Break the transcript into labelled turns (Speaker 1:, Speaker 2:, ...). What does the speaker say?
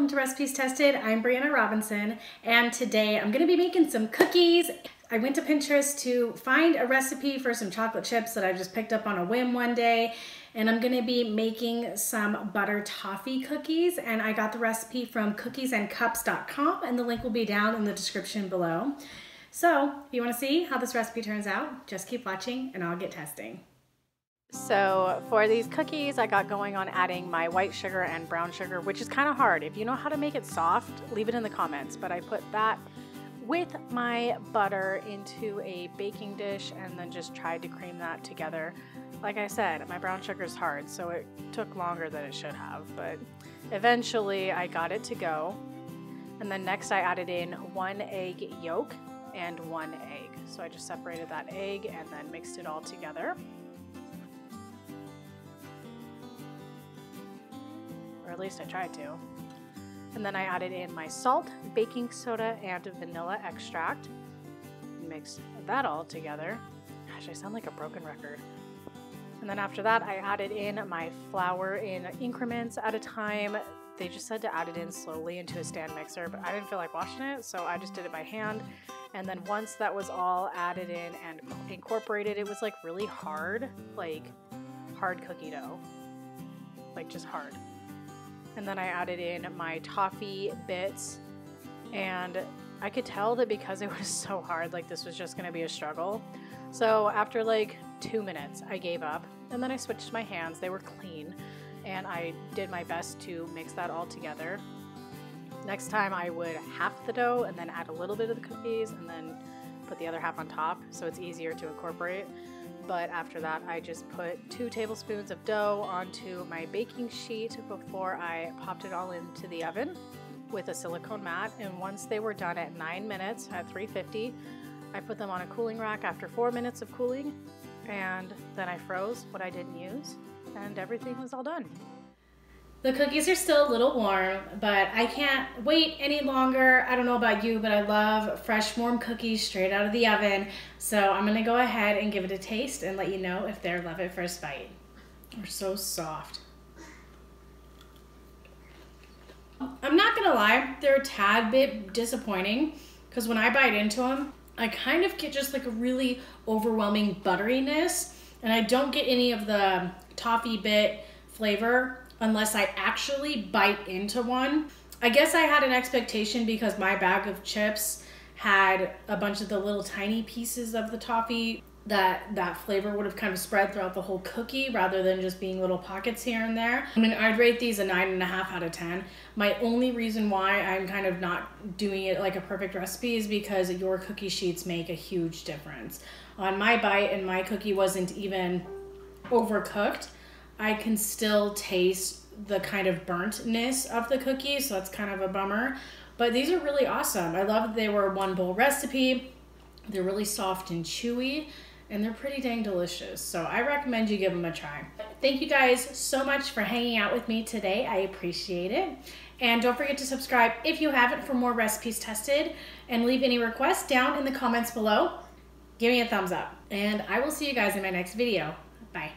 Speaker 1: welcome to Recipes Tested. I'm Brianna Robinson, and today I'm gonna be making some cookies. I went to Pinterest to find a recipe for some chocolate chips that I just picked up on a whim one day, and I'm gonna be making some butter toffee cookies, and I got the recipe from cookiesandcups.com, and the link will be down in the description below. So if you wanna see how this recipe turns out, just keep watching and I'll get testing. So for these cookies, I got going on adding my white sugar and brown sugar, which is kind of hard. If you know how to make it soft, leave it in the comments. But I put that with my butter into a baking dish and then just tried to cream that together. Like I said, my brown sugar is hard, so it took longer than it should have. But eventually I got it to go. And then next I added in 1 egg yolk and 1 egg. So I just separated that egg and then mixed it all together. Or at least I tried to. And then I added in my salt, baking soda, and vanilla extract. Mixed that all together. Gosh, I sound like a broken record. And then after that, I added in my flour in increments at a time. They just said to add it in slowly into a stand mixer, but I didn't feel like washing it, so I just did it by hand. And then once that was all added in and incorporated, it was like really hard, like hard cookie dough. Like just hard. And then I added in my toffee bits, and I could tell that because it was so hard, like this was just gonna be a struggle. So after like 2 minutes, I gave up, and then I switched my hands. They were clean, and I did my best to mix that all together. Next time I would half the dough and then add a little bit of the cookies and then put the other half on top so it's easier to incorporate. But after that, I just put 2 tablespoons of dough onto my baking sheet before I popped it all into the oven with a silicone mat. And once they were done at 9 minutes at 350, I put them on a cooling rack after 4 minutes of cooling. And then I froze what I didn't use, and everything was all done. The cookies are still a little warm, but I can't wait any longer. I don't know about you, but I love fresh, warm cookies straight out of the oven. So I'm gonna go ahead and give it a taste and let you know if they're love at first bite. They're so soft. I'm not gonna lie, they're a tad bit disappointing because when I bite into them, I kind of get just like a really overwhelming butteriness, and I don't get any of the toffee bit flavor unless I actually bite into one. I guess I had an expectation because my bag of chips had a bunch of the little tiny pieces of the toffee that flavor would have kind of spread throughout the whole cookie rather than just being little pockets here and there. I mean, I'd rate these a 9.5 out of 10. My only reason why I'm kind of not doing it like a perfect recipe is because your cookie sheets make a huge difference. On my bite, and my cookie wasn't even overcooked, I can still taste the kind of burntness of the cookie, so that's kind of a bummer. But these are really awesome. I love that they were a 1 bowl recipe. They're really soft and chewy, and they're pretty dang delicious. So I recommend you give them a try. Thank you guys so much for hanging out with me today. I appreciate it. And don't forget to subscribe if you haven't for more recipes tested, and leave any requests down in the comments below. Give me a thumbs up, and I will see you guys in my next video. Bye.